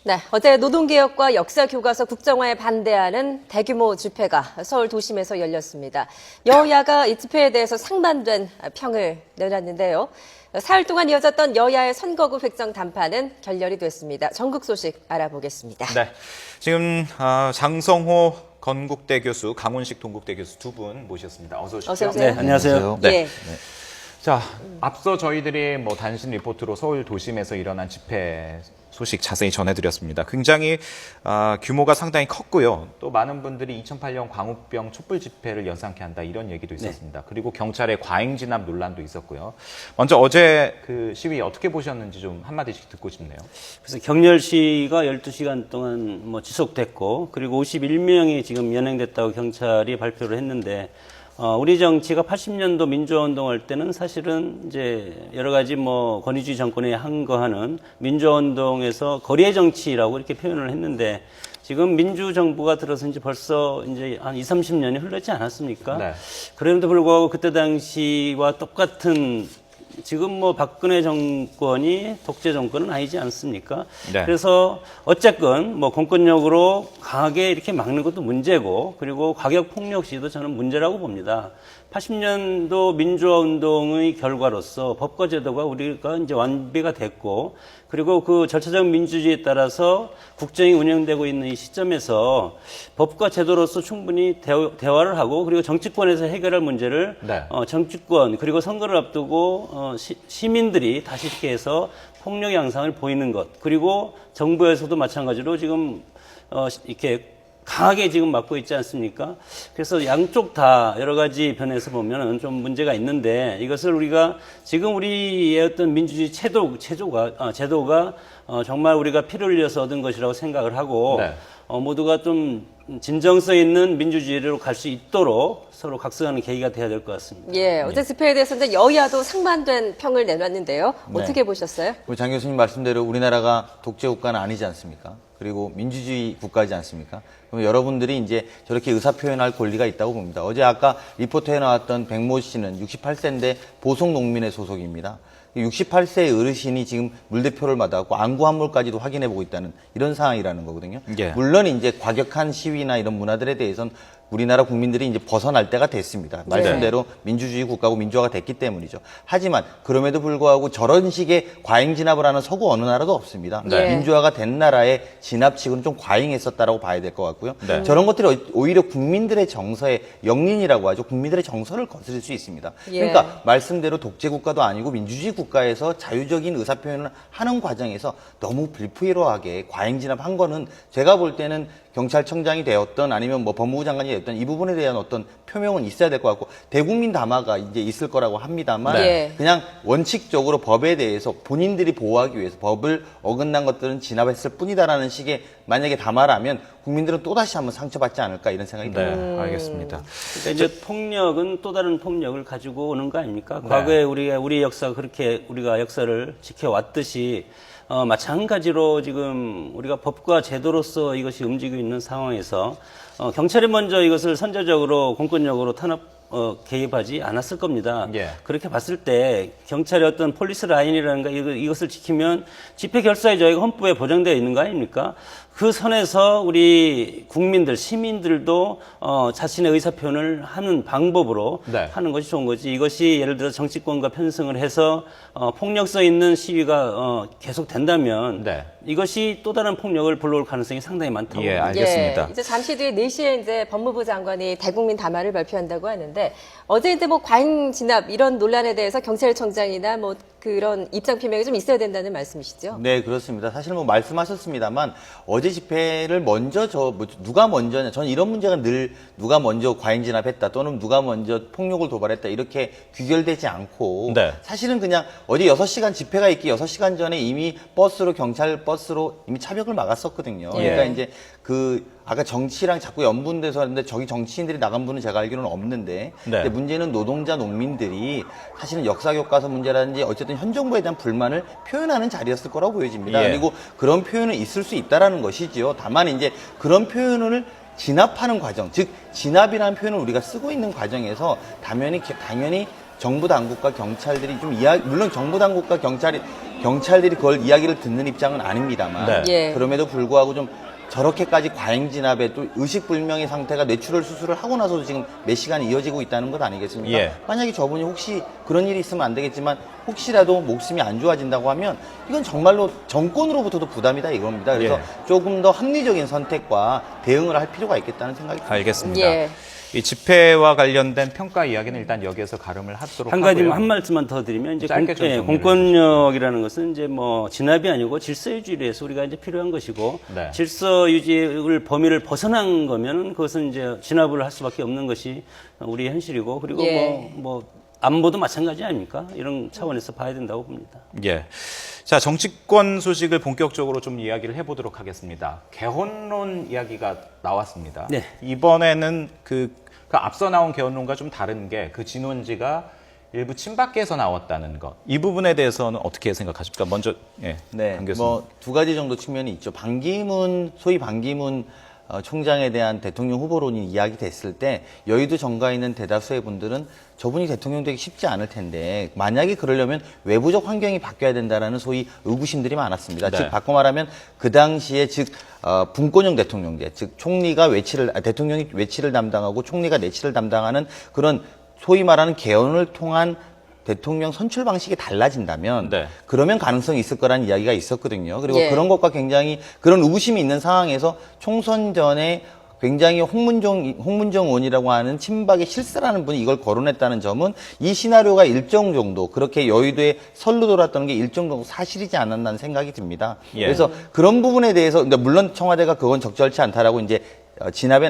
네, 어제 노동개혁과 역사교과서 국정화에 반대하는 대규모 집회가 서울 도심에서 열렸습니다. 여야가 이 집회에 대해서 상반된 평을 내놨는데요. 사흘 동안 이어졌던 여야의 선거구 획정 담판은 결렬이 됐습니다. 전국 소식 알아보겠습니다. 네, 지금 장성호 건국대 교수, 강훈식 동국대 교수 두 분 모셨습니다. 어서 오십시오. 어서 오세요. 네, 안녕하세요. 네. 자, 앞서 저희들이 단신 리포트로 서울 도심에서 일어난 집회 소식 자세히 전해드렸습니다. 굉장히 규모가 상당히 컸고요. 또 많은 분들이 2008년 광우병 촛불 집회를 연상케 한다 이런 얘기도 있었습니다. 그리고 경찰의 과잉 진압 논란도 있었고요. 먼저 어제 그 시위 어떻게 보셨는지 좀 한마디씩 듣고 싶네요. 그래서 격렬 시위가 12시간 동안 지속됐고, 그리고 51명이 지금 연행됐다고 경찰이 발표를 했는데, 우리 정치가 80년도 민주화운동할 때는 사실은 이제 여러 가지 권위주의 정권에 항거하는 민주화운동에서 거리의 정치라고 이렇게 표현을 했는데, 지금 민주정부가 들어서 이제 벌써 이제 한 20, 30년이 흘렀지 않았습니까? 네. 그럼에도 불구하고 그때 당시와 똑같은, 지금 박근혜 정권이 독재 정권은 아니지 않습니까? 네. 그래서 어쨌건 공권력으로 강하게 이렇게 막는 것도 문제고, 그리고 가격 폭력 시도 저는 문제라고 봅니다. 80년도 민주화 운동의 결과로서 법과 제도가 우리가 이제 완비가 됐고, 그리고 그 절차적 민주주의에 따라서 국정이 운영되고 있는 이 시점에서 법과 제도로서 충분히 대화를 하고, 그리고 정치권에서 해결할 문제를 네. 정치권 그리고 선거를 앞두고 시민들이 다시 이렇게 해서 폭력 양상을 보이는 것, 그리고 정부에서도 마찬가지로 지금 이렇게 강하게 지금 막고 있지 않습니까? 그래서 양쪽 다 여러 가지 변에서 보면은 좀 문제가 있는데, 이것을 우리가 지금 우리의 어떤 민주주의 제도가 정말 우리가 피를 흘려서 얻은 것이라고 생각을 하고, 네. 모두가 좀 진정성 있는 민주주의로 갈 수 있도록 서로 각성하는 계기가 돼야 될 것 같습니다. 예, 어제 집회에 대해서 이제 여야도 상반된 평을 내놨는데요. 어떻게 보셨어요? 우리 장 교수님 말씀대로 우리나라가 독재 국가는 아니지 않습니까? 그리고 민주주의 국가이지 않습니까? 그럼 여러분들이 이제 저렇게 의사 표현할 권리가 있다고 봅니다. 어제 아까 리포트에 나왔던 백모 씨는 68세인데 보성 농민의 소속입니다. 68세의 어르신이 지금 물대표를 받아갖고 안구 환물까지도 확인해보고 있다는 이런 상황이라는 거거든요. 예. 물론 이제 과격한 시위나 이런 문화들에 대해서는 우리나라 국민들이 이제 벗어날 때가 됐습니다. 말씀대로 민주주의 국가고 민주화가 됐기 때문이죠. 하지만 그럼에도 불구하고 저런 식의 과잉 진압을 하는 서구 어느 나라도 없습니다. 네. 민주화가 된 나라의 진압치고는 좀 과잉했었다라고 봐야 될 것 같고요. 네. 저런 것들이 오히려 국민들의 정서에 영린이라고 하죠. 국민들의 정서를 거스릴 수 있습니다. 예. 그러니까 말씀대로 독재 국가도 아니고 민주주의 국가에서 자유적인 의사 표현을 하는 과정에서 너무 불필요하게 과잉 진압한 거는 제가 볼 때는 경찰청장이 되었던 아니면 법무부 장관이 되었던 이 부분에 대한 어떤 표명은 있어야 될 것 같고, 대국민 담화가 이제 있을 거라고 합니다만 네. 그냥 원칙적으로 법에 대해서 본인들이 보호하기 위해서 법을 어긋난 것들은 진압했을 뿐이다라는 식의 만약에 담화라면 국민들은 또다시 한번 상처받지 않을까 이런 생각이 듭니다. 네, 알겠습니다. 그러니까 이제 폭력은 또 다른 폭력을 가지고 오는 거 아닙니까? 네. 과거에 우리 역사가 그렇게 우리가 역사를 지켜왔듯이 마찬가지로 지금 우리가 법과 제도로서 이것이 움직이고 있는 상황에서 경찰이 먼저 이것을 선제적으로 공권력으로 개입하지 않았을 겁니다. 예. 그렇게 봤을 때 경찰의 어떤 폴리스 라인이라든가 이것을 지키면 집회 결사의 자유가 헌법에 보장되어 있는 거 아닙니까? 그 선에서 우리 국민들, 시민들도 자신의 의사표현을 하는 방법으로 네. 하는 것이 좋은 거지. 이것이 예를 들어 정치권과 편승을 해서 폭력성 있는 시위가 계속된다면 네. 이것이 또 다른 폭력을 불러올 가능성이 상당히 많다고 예, 봅니다. 알겠습니다. 예, 이제 잠시 뒤에 4시에 이제 법무부 장관이 대국민 담화를 발표한다고 하는데, 어제 이제 과잉 진압 이런 논란에 대해서 경찰청장이나 그런 입장 표명이 좀 있어야 된다는 말씀이시죠? 네, 그렇습니다. 사실 말씀하셨습니다만 어제 집회를 먼저 누가 먼저냐, 저는 이런 문제가 늘 누가 먼저 과잉 진압했다 또는 누가 먼저 폭력을 도발했다 이렇게 귀결되지 않고, 네. 사실은 그냥 어제 6시간 집회가 있기 6시간 전에 이미 경찰 버스로 이미 차벽을 막았었거든요. 예. 그러니까 이제 아까 정치랑 자꾸 연분돼서 하는데 저기 정치인들이 나간 분은 제가 알기로는 없는데, 네. 근데 문제는 노동자 농민들이 사실은 역사교과서 문제라든지 어쨌든 현 정부에 대한 불만을 표현하는 자리였을 거라고 보여집니다. 예. 그리고 그런 표현은 있을 수 있다라는 것이지요. 다만 이제 그런 표현을 진압하는 과정, 즉 진압이라는 표현을 우리가 쓰고 있는 과정에서 당연히 정부 당국과 경찰들이 물론 정부 당국과 경찰이 경찰들이 그걸 이야기를 듣는 입장은 아닙니다만 네. 예. 그럼에도 불구하고 좀 저렇게까지 과잉 진압에 또 의식불명의 상태가 뇌출혈 수술을 하고 나서도 지금 몇 시간이 이어지고 있다는 것 아니겠습니까? 예. 만약에 저분이 혹시 그런 일이 있으면 안 되겠지만 혹시라도 목숨이 안 좋아진다고 하면 이건 정말로 정권으로부터도 부담이다 이겁니다. 그래서 예. 조금 더 합리적인 선택과 대응을 할 필요가 있겠다는 생각이 듭니다. 알겠습니다. 예. 이 집회와 관련된 평가 이야기는 일단 여기에서 가름을 하도록 한 가지 하고요. 한 말씀만 더 드리면 이제 짧게 좀 정리를 공권력이라는 것은 이제 뭐 진압이 아니고 질서 유지를 위해서 우리가 이제 필요한 것이고 네. 질서 유지를 범위를 벗어난 거면은 그것은 이제 진압을 할 수밖에 없는 것이 우리 현실이고 그리고 예. 뭐 안보도 마찬가지 아닙니까? 이런 차원에서 봐야 된다고 봅니다. 예. 자, 정치권 소식을 본격적으로 좀 이야기를 해보도록 하겠습니다. 개헌론 이야기가 나왔습니다. 네. 이번에는 그 앞서 나온 개헌론과 좀 다른 게 그 진원지가 일부 친박계에서 나왔다는 것. 이 부분에 대해서는 어떻게 생각하십니까? 먼저, 예. 네, 강 교수님. 뭐 두 가지 정도 측면이 있죠. 소위 반기문 총장에 대한 대통령 후보론이 이야기됐을 때 여의도 정가에 있는 대다수의 분들은 저분이 대통령 되기 쉽지 않을 텐데 만약에 그러려면 외부적 환경이 바뀌어야 된다라는 소위 의구심들이 많았습니다. 네. 즉 바꿔 말하면 그 당시에 분권형 대통령제, 즉 대통령이 외치를 담당하고 총리가 내치를 담당하는 그런 소위 말하는 개헌을 통한 대통령 선출 방식이 달라진다면 네. 그러면 가능성이 있을 거라는 이야기가 있었거든요. 그리고 예. 그런 것과 굉장히 그런 의구심이 있는 상황에서 총선 전에 굉장히 홍문정 의원이라고 하는 친박의 실세라는 분이 이걸 거론했다는 점은 이 시나리오가 일정 정도 그렇게 여의도에 설로 돌았던 게 일정 정도 사실이지 않았나는 생각이 듭니다. 예. 그래서 그런 부분에 대해서 근데 물론 청와대가 그건 적절치 않다라고 이제 제압에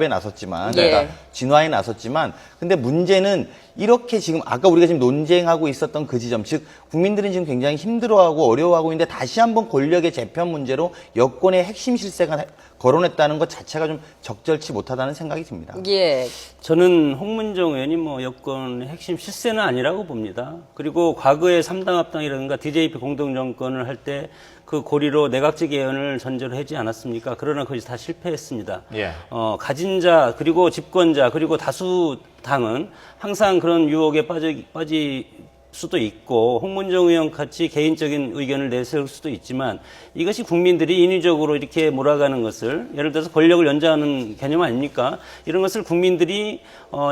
나섰지만, 예. 그러니까 진화에 나섰지만, 근데 문제는 이렇게 지금 아까 우리가 지금 논쟁하고 있었던 그 지점, 즉 국민들은 지금 굉장히 힘들어하고 어려워하고 있는데 다시 한번 권력의 재편 문제로 여권의 핵심 실세가 거론했다는 것 자체가 좀 적절치 못하다는 생각이 듭니다. 예. 저는 홍문정 의원이 뭐 여권의 핵심 실세는 아니라고 봅니다. 그리고 과거에 3당 합당이라든가 DJP 공동정권을 할 때 그 고리로 내각제 개헌을 전제로 하지 않았습니까? 그러나 그것이 다 실패했습니다. 예. 가진 자 그리고 집권자 그리고 다수 당은 항상 그런 유혹에 빠지 수도 있고 홍문정 의원 같이 개인적인 의견을 내세울 수도 있지만 이것이 국민들이 인위적으로 이렇게 몰아가는 것을 예를 들어서 권력을 연장하는 개념 아닙니까? 이런 것을 국민들이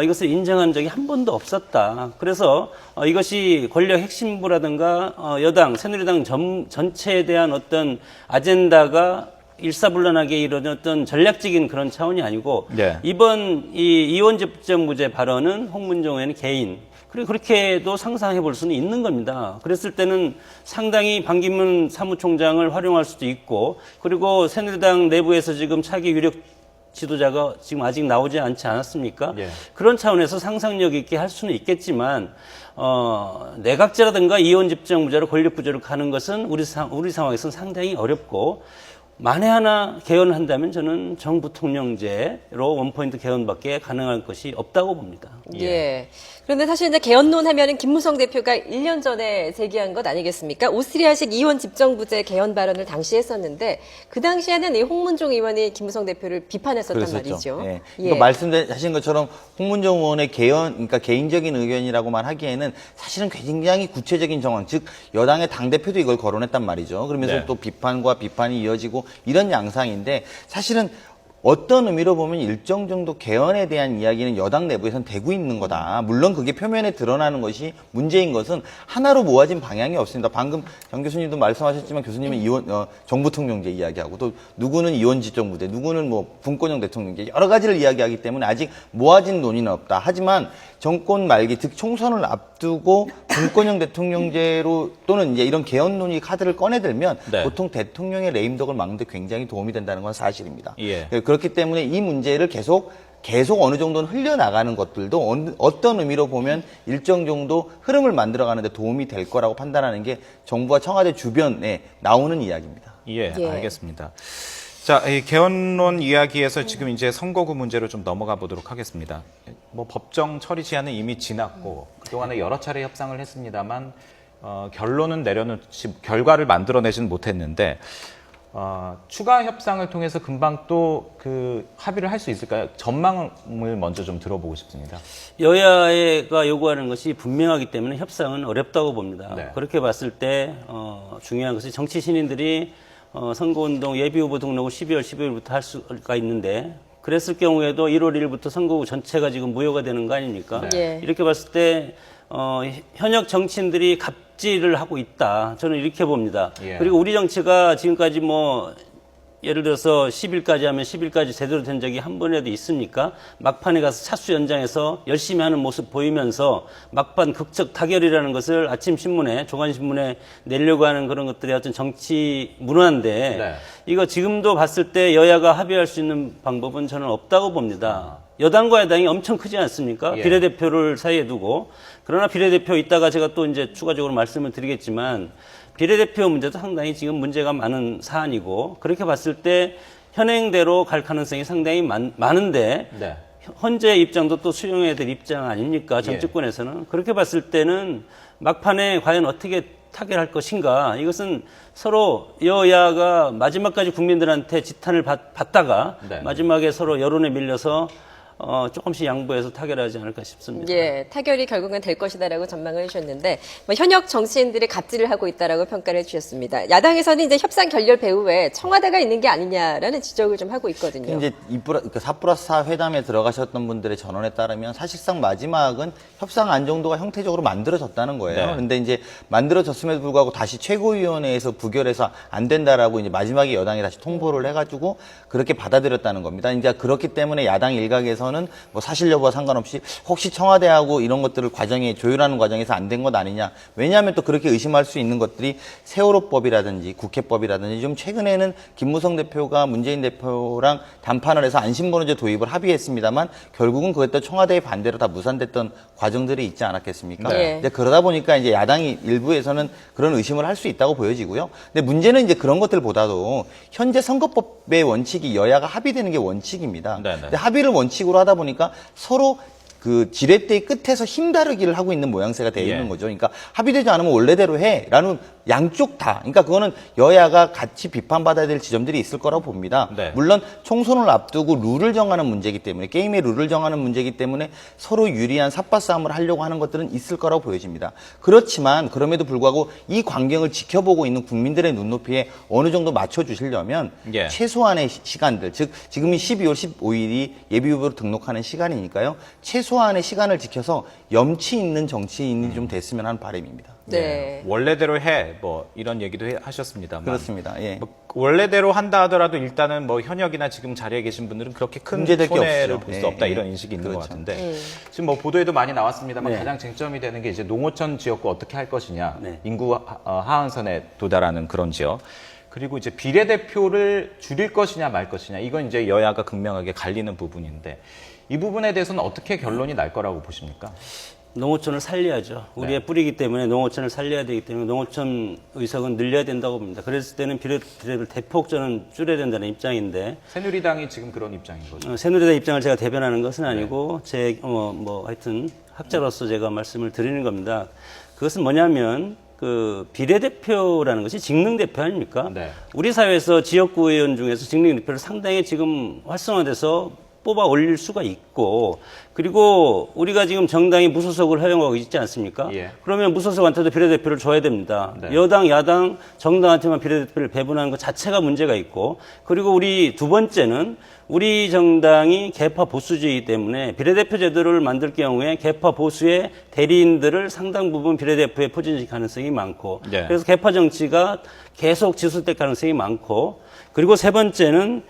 이것을 인정한 적이 한 번도 없었다. 그래서 이것이 권력 핵심부라든가 여당 새누리당 전체에 대한 어떤 아젠다가 일사불란하게 이루어진 어떤 전략적인 그런 차원이 아니고 네. 이번 이 이원집정부제 발언은 홍문정 의원의 개인 그리고 그렇게도 상상해 볼 수는 있는 겁니다. 그랬을 때는 상당히 반기문 사무총장을 활용할 수도 있고 그리고 새누리당 내부에서 지금 차기 유력 지도자가 지금 아직 나오지 않지 않았습니까? 예. 그런 차원에서 상상력 있게 할 수는 있겠지만 내각제라든가 이원집정부제로 권력부재로 가는 것은 우리 상황에서는 상당히 어렵고 만에 하나 개헌을 한다면 저는 정부 통령제로 원포인트 개헌밖에 가능할 것이 없다고 봅니다. 예. 그런데 사실 이제 개헌론 하면은 김무성 대표가 1년 전에 제기한 것 아니겠습니까? 오스트리아식 이원 집정부제 개헌 발언을 당시 했었는데 그 당시에는 이 홍문종 의원이 김무성 대표를 비판했었단 말이죠. 예. 예. 이거 말씀하신 것처럼 홍문정 의원의 그러니까 개인적인 의견이라고만 하기에는 사실은 굉장히 구체적인 정황, 즉 여당의 당 대표도 이걸 거론했단 말이죠. 그러면서 네. 또 비판과 비판이 이어지고 이런 양상인데 사실은 어떤 의미로 보면 일정 정도 개헌에 대한 이야기는 여당 내부에서는 되고 있는 거다. 물론 그게 표면에 드러나는 것이 문제인 것은 하나로 모아진 방향이 없습니다. 방금 정 교수님도 말씀하셨지만 교수님은 정부 통령제 이야기하고 또 누구는 이원집정부제, 누구는 뭐 분권형 대통령제 여러 가지를 이야기하기 때문에 아직 모아진 논의는 없다. 하지만 정권 말기, 즉 총선을 앞두고 분권형 대통령제로 또는 이제 이런 개헌 논의 카드를 꺼내들면 네. 보통 대통령의 레임덕을 막는 데 굉장히 도움이 된다는 건 사실입니다. 예. 그렇기 때문에 이 문제를 계속 어느 정도는 흘려나가는 것들도 어떤 의미로 보면 일정 정도 흐름을 만들어가는 데 도움이 될 거라고 판단하는 게 정부와 청와대 주변에 나오는 이야기입니다. 예, 예. 알겠습니다. 자, 이 개헌론 이야기에서 지금 이제 선거구 문제로 좀 넘어가 보도록 하겠습니다. 뭐 법정 처리 제한은 이미 지났고 그동안에 여러 차례 협상을 했습니다만 결론은 결과를 만들어내지는 못했는데 추가 협상을 통해서 금방 또 그 합의를 할 수 있을까요? 전망을 먼저 좀 들어보고 싶습니다. 여야가 요구하는 것이 분명하기 때문에 협상은 어렵다고 봅니다. 네. 그렇게 봤을 때 중요한 것이 정치 신인들이 선거운동 예비후보 등록을 12월 12일부터 할 수가 있는데 그랬을 경우에도 1월 1일부터 선거구 전체가 지금 무효가 되는 거 아닙니까? 네. 이렇게 봤을 때 현역 정치인들이 갑질을 하고 있다. 저는 이렇게 봅니다. 예. 그리고 우리 정치가 지금까지 뭐 예를 들어서 10일까지 하면 10일까지 제대로 된 적이 한 번이라도 있습니까? 막판에 가서 차수 연장해서 열심히 하는 모습 보이면서 막판 극적 타결이라는 것을 아침 신문에 조간신문에 내려고 하는 그런 것들이 어떤 정치 문화인데 네. 이거 지금도 봤을 때 여야가 합의할 수 있는 방법은 저는 없다고 봅니다. 여당과 야당이 엄청 크지 않습니까? 예. 비례대표를 사이에 두고. 그러나 비례대표 이따가 제가 또 이제 추가적으로 말씀을 드리겠지만 비례대표 문제도 상당히 지금 문제가 많은 사안이고 그렇게 봤을 때 현행대로 갈 가능성이 상당히 많은데 네. 현재 입장도 또 수용해야 될 입장 아닙니까? 정치권에서는. 그렇게 봤을 때는 막판에 과연 어떻게 타결할 것인가. 이것은 서로 여야가 마지막까지 국민들한테 지탄을 받다가 네. 마지막에 서로 여론에 밀려서 조금씩 양보해서 타결하지 않을까 싶습니다. 예, 타결이 결국은 될 것이다라고 전망을 해주셨는데 뭐 현역 정치인들이 갑질을 하고 있다라고 평가를 해주셨습니다. 야당에서는 이제 협상 결렬 배후에 청와대가 있는 게 아니냐라는 지적을 좀 하고 있거든요. 이제 4+4 회담에 들어가셨던 분들의 전언에 따르면 사실상 마지막은 협상 안정도가 형태적으로 만들어졌다는 거예요. 네. 근데 이제 만들어졌음에도 불구하고 다시 최고위원회에서 부결해서 안 된다라고 이제 마지막에 여당이 다시 통보를 해가지고 그렇게 받아들였다는 겁니다. 이제 그렇기 때문에 야당 일각에서는 뭐 사실 여부와 상관없이 혹시 청와대하고 이런 것들을 과정에 조율하는 과정에서 안 된 것 아니냐. 왜냐하면 또 그렇게 의심할 수 있는 것들이 세월호법이라든지 국회법이라든지 좀 최근에는 김무성 대표가 문재인 대표랑 담판을 해서 안심번호제 도입을 합의했습니다만 결국은 그것도 청와대의 반대로 다 무산됐던 과정들이 있지 않았겠습니까? 네. 이제 그러다 보니까 이제 야당이 일부에서는 그런 의심을 할 수 있다고 보여지고요. 근데 문제는 이제 그런 것들보다도 현재 선거법의 원칙이 여야가 합의되는 게 원칙입니다. 네네. 근데 합의를 원칙으로 하다 보니까 서로 그 지렛대의 끝에서 힘 다르기를 하고 있는 모양새가 되어 있는 예. 거죠. 그러니까 합의되지 않으면 원래대로 해라는 양쪽 다. 그러니까 그거는 여야가 같이 비판받아야 될 지점들이 있을 거라고 봅니다. 네. 물론 총선을 앞두고 룰을 정하는 문제이기 때문에 게임의 룰을 정하는 문제이기 때문에 서로 유리한 삿바싸움을 하려고 하는 것들은 있을 거라고 보여집니다. 그렇지만 그럼에도 불구하고 이 광경을 지켜보고 있는 국민들의 눈높이에 어느 정도 맞춰주시려면 예. 최소한의 시간들, 즉 지금이 12월 15일이 예비후보로 등록하는 시간이니까요. 최소한의 시간을 지켜서 염치 있는 정치인이 좀 됐으면 하는 바람입니다. 네. 원래대로 해, 뭐 이런 얘기도 하셨습니다만. 그렇습니다. 예. 뭐 원래대로 한다 하더라도 일단은 뭐 현역이나 지금 자리에 계신 분들은 그렇게 큰 문제될 게 손해를 없죠. 볼 수 예, 없다 예. 이런 인식이 있는 것 그렇죠. 같은데 지금 뭐 보도에도 많이 나왔습니다만 네. 가장 쟁점이 되는 게 이제 농어촌 지역구 어떻게 할 것이냐, 네. 인구 하한선에 도달하는 그런 지역. 그리고 이제 비례대표를 줄일 것이냐 말 것이냐 이건 이제 여야가 극명하게 갈리는 부분인데 이 부분에 대해서는 어떻게 결론이 날 거라고 보십니까? 농어촌을 살려야죠. 우리의 뿌리이기 때문에 농어촌을 살려야 되기 때문에 농어촌 의석은 늘려야 된다고 봅니다. 그랬을 때는 비례를 대폭 저는 줄여야 된다는 입장인데 새누리당이 지금 그런 입장인 거죠. 새누리당 입장을 제가 대변하는 것은 아니고 제 뭐 하여튼 학자로서 제가 말씀을 드리는 겁니다. 그것은 뭐냐면 그 비례대표라는 것이 직능대표 아닙니까? 네. 우리 사회에서 지역구 의원 중에서 직능대표를 상당히 지금 활성화돼서 뽑아 올릴 수가 있고 그리고 우리가 지금 정당이 무소속을 허용하고 있지 않습니까? 예. 그러면 무소속한테도 비례대표를 줘야 됩니다. 네. 여당, 야당, 정당한테만 비례대표를 배분하는 것 자체가 문제가 있고 그리고 우리 두 번째는 우리 정당이 개파 보수주의이기 때문에 비례대표 제도를 만들 경우에 개파 보수의 대리인들을 상당 부분 비례대표에 포진시킬 가능성이 많고 네. 그래서 개파 정치가 계속 지속될 가능성이 많고 그리고 세 번째는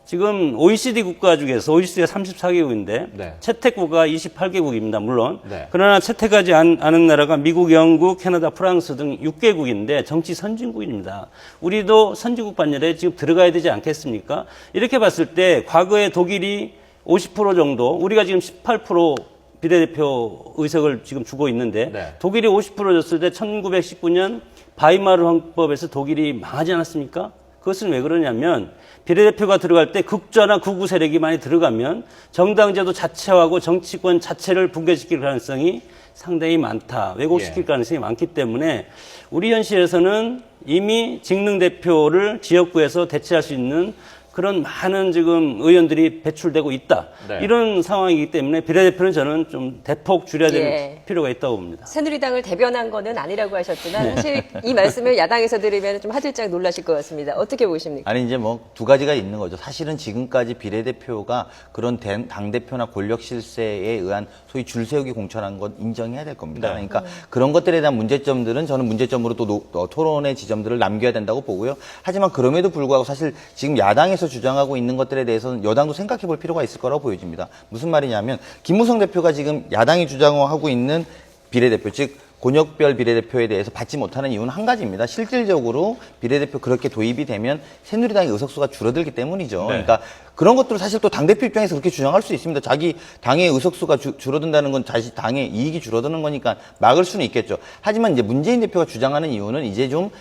지금 OECD 국가 중에서 OECD가 34개국인데 네. 채택국가 28개국입니다. 물론. 네. 그러나 채택하지 않은 나라가 미국, 영국, 캐나다, 프랑스 등 6개국인데 정치 선진국입니다. 우리도 선진국 반열에 지금 들어가야 되지 않겠습니까? 이렇게 봤을 때 과거에 독일이 50% 정도, 우리가 지금 18% 비례대표 의석을 지금 주고 있는데 네. 독일이 50% 줬을 때 1919년 바이마르 헌법에서 독일이 망하지 않았습니까? 그것은 왜 그러냐면 비례대표가 들어갈 때 극좌나 극우 세력이 많이 들어가면 정당제도 자체하고 정치권 자체를 붕괴시킬 가능성이 상당히 많다. 왜곡시킬 가능성이 많기 때문에 우리 현실에서는 이미 직능 대표를 지역구에서 대체할 수 있는 그런 많은 지금 의원들이 배출되고 있다. 네. 이런 상황이기 때문에 비례대표는 저는 좀 대폭 줄여야 될 예. 필요가 있다고 봅니다. 새누리당을 대변한 거는 아니라고 하셨지만 사실 이 말씀을 야당에서 들으면 좀 화들짝 놀라실 것 같습니다. 어떻게 보십니까? 아니 이제 뭐 두 가지가 있는 거죠. 사실은 지금까지 비례대표가 그런 당 대표나 권력 실세에 의한 소위 줄 세우기 공천한 건 인정해야 될 겁니다. 네. 그러니까 그런 것들에 대한 문제점들은 저는 문제점으로 또 토론의 지점들을 남겨야 된다고 보고요. 하지만 그럼에도 불구하고 사실 지금 야당에서 주장하고 있는 것들에 대해서는 여당도 생각해 볼 필요가 있을 거라고 보여집니다. 무슨 말이냐면 김무성 대표가 지금 야당이 주장하고 있는 비례대표 즉 곤역별 비례대표에 대해서 받지 못하는 이유는 한 가지입니다. 실질적으로 비례대표 그렇게 도입이 되면 새누리당의 의석수가 줄어들기 때문이죠. 네. 그러니까 그런 것들을 사실 또 당대표 입장에서 그렇게 주장할 수 있습니다. 자기 당의 의석수가 줄어든다는 건 자기 당의 이익이 줄어드는 거니까 막을 수는 있겠죠. 하지만 이제 문재인 대표가 주장하는 이유는 이제 좀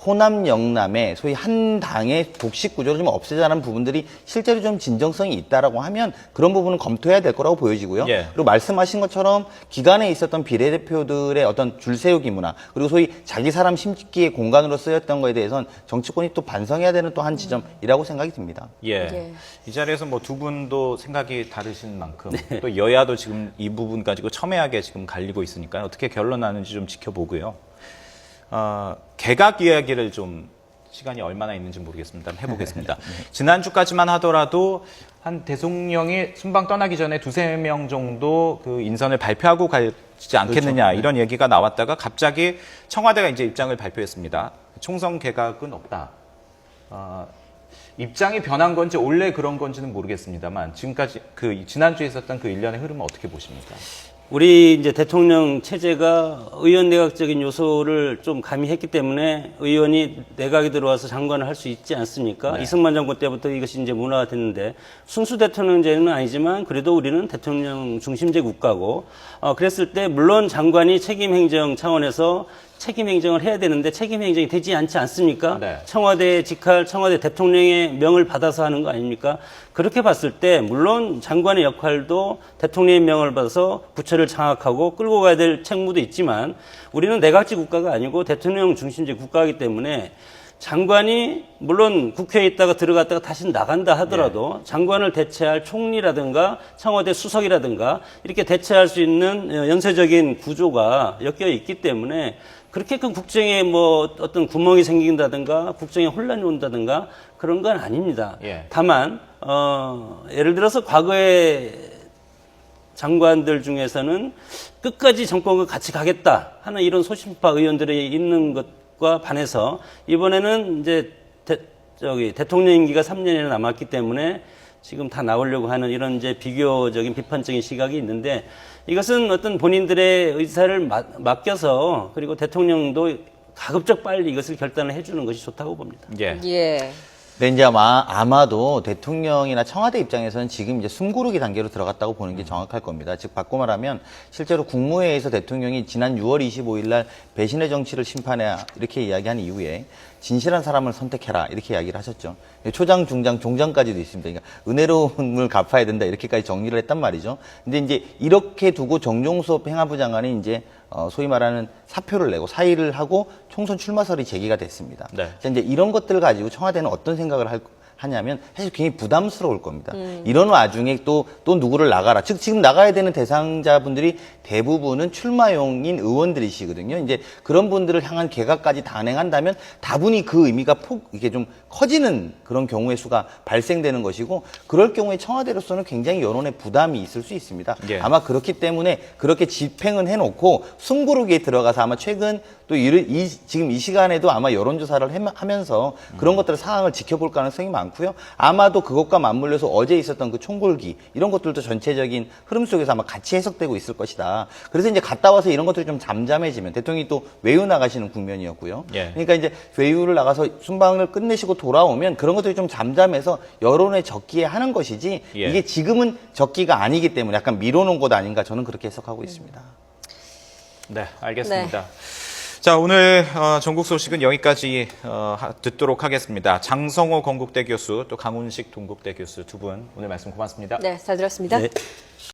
호남, 영남의 소위 한 당의 독식 구조를 좀 없애자는 부분들이 실제로 좀 진정성이 있다라고 하면 그런 부분은 검토해야 될 거라고 보여지고요. 예. 그리고 말씀하신 것처럼 기간에 있었던 비례대표들의 어떤 줄세우기 문화 그리고 소위 자기 사람 심기의 공간으로 쓰였던 거에 대해서는 정치권이 또 반성해야 되는 또 한 지점이라고 생각이 듭니다. 예. 예. 이 자리에서 뭐 두 분도 생각이 다르신 만큼 또 여야도 지금 이 부분 가지고 첨예하게 지금 갈리고 있으니까 어떻게 결론 나는지 좀 지켜보고요. 개각 이야기를 좀 시간이 얼마나 있는지 모르겠습니다. 해보겠습니다. 지난주까지만 하더라도 한 대통령이 순방 떠나기 전에 두세 명 정도 그 인선을 발표하고 가지 않겠느냐 그렇죠. 이런 얘기가 나왔다가 갑자기 청와대가 이제 입장을 발표했습니다. 총선 개각은 없다. 입장이 변한 건지 원래 그런 건지는 모르겠습니다만 지금까지 그 지난주에 있었던 그 일련의 흐름은 어떻게 보십니까? 우리 이제 대통령 체제가 의원 내각적인 요소를 좀 가미했기 때문에 의원이 내각에 들어와서 장관을 할 수 있지 않습니까? 네. 이승만 정권 때부터 이것이 이제 문화가 됐는데 순수 대통령제는 아니지만 그래도 우리는 대통령 중심제 국가고 그랬을 때 물론 장관이 책임 행정 차원에서 책임 행정을 해야 되는데 책임 행정이 되지 않지 않습니까? 네. 청와대 직할 청와대 대통령의 명을 받아서 하는 거 아닙니까? 그렇게 봤을 때 물론 장관의 역할도 대통령의 명을 받아서 부처를 장악하고 끌고 가야 될 책무도 있지만 우리는 내각제 국가가 아니고 대통령 중심제 국가이기 때문에 장관이 물론 국회에 있다가 들어갔다가 다시 나간다 하더라도 장관을 대체할 총리라든가 청와대 수석이라든가 이렇게 대체할 수 있는 연쇄적인 구조가 엮여 있기 때문에 그렇게 큰 국정에 뭐 어떤 구멍이 생긴다든가 국정에 혼란이 온다든가 그런 건 아닙니다. 예. 다만 예를 들어서 과거에 장관들 중에서는 끝까지 정권과 같이 가겠다 하는 이런 소신파 의원들이 있는 것과 반해서 이번에는 이제 대통령 임기가 3년이나 남았기 때문에 지금 다 나오려고 하는 이런 이제 비교적인 비판적인 시각이 있는데 이것은 어떤 본인들의 의사를 맡겨서 그리고 대통령도 가급적 빨리 이것을 결단을 해주는 것이 좋다고 봅니다. 예. 예. 네, 이제 아마도 대통령이나 청와대 입장에서는 지금 이제 숨고르기 단계로 들어갔다고 보는 게 정확할 겁니다. 즉, 바꿔 말하면 실제로 국무회의에서 대통령이 지난 6월 25일 날 배신의 정치를 심판해야 이렇게 이야기한 이후에 진실한 사람을 선택해라 이렇게 이야기를 하셨죠. 초장, 중장, 종장까지도 있습니다. 그러니까 은혜로움을 갚아야 된다 이렇게까지 정리를 했단 말이죠. 근데 이제 이렇게 두고 정종섭 행안부 장관이 이제 소위 말하는 사표를 내고 사의를 하고 총선 출마설이 제기가 됐습니다. 네. 자, 이제 이런 것들을 가지고 청와대는 어떤 생각을 하냐면 사실 굉장히 부담스러울 겁니다. 이런 와중에 또 누구를 나가라. 즉 지금 나가야 되는 대상자분들이 대부분은 출마용인 의원들이시거든요. 이제 그런 분들을 향한 개각까지 단행한다면 다분히 그 의미가 이게 좀 커지는 그런 경우의 수가 발생되는 것이고 그럴 경우에 청와대로서는 굉장히 여론에 부담이 있을 수 있습니다. 예. 아마 그렇기 때문에 그렇게 집행은 해놓고 숨고르기에 들어가서 아마 최근 또 지금 이 시간에도 아마 여론조사를 하면서 그런 것들을 상황을 지켜볼 가능성이 많고요. 아마도 그것과 맞물려서 어제 있었던 그 총궐기 이런 것들도 전체적인 흐름 속에서 아마 같이 해석되고 있을 것이다. 그래서 이제 갔다 와서 이런 것들이 좀 잠잠해지면 대통령이 또 외유 나가시는 국면이었고요. 예. 그러니까 이제 외유를 나가서 순방을 끝내시고 돌아오면 그런 것들이 좀 잠잠해서 여론에 적기에 하는 것이지 예. 이게 지금은 적기가 아니기 때문에 약간 미뤄놓은 것 아닌가 저는 그렇게 해석하고 있습니다. 네, 알겠습니다. 자, 오늘 전국 소식은 여기까지 듣도록 하겠습니다. 장성호 건국대 교수, 또 강훈식 동국대 교수 두 분 오늘 말씀 고맙습니다. 네, 잘 들었습니다. 네.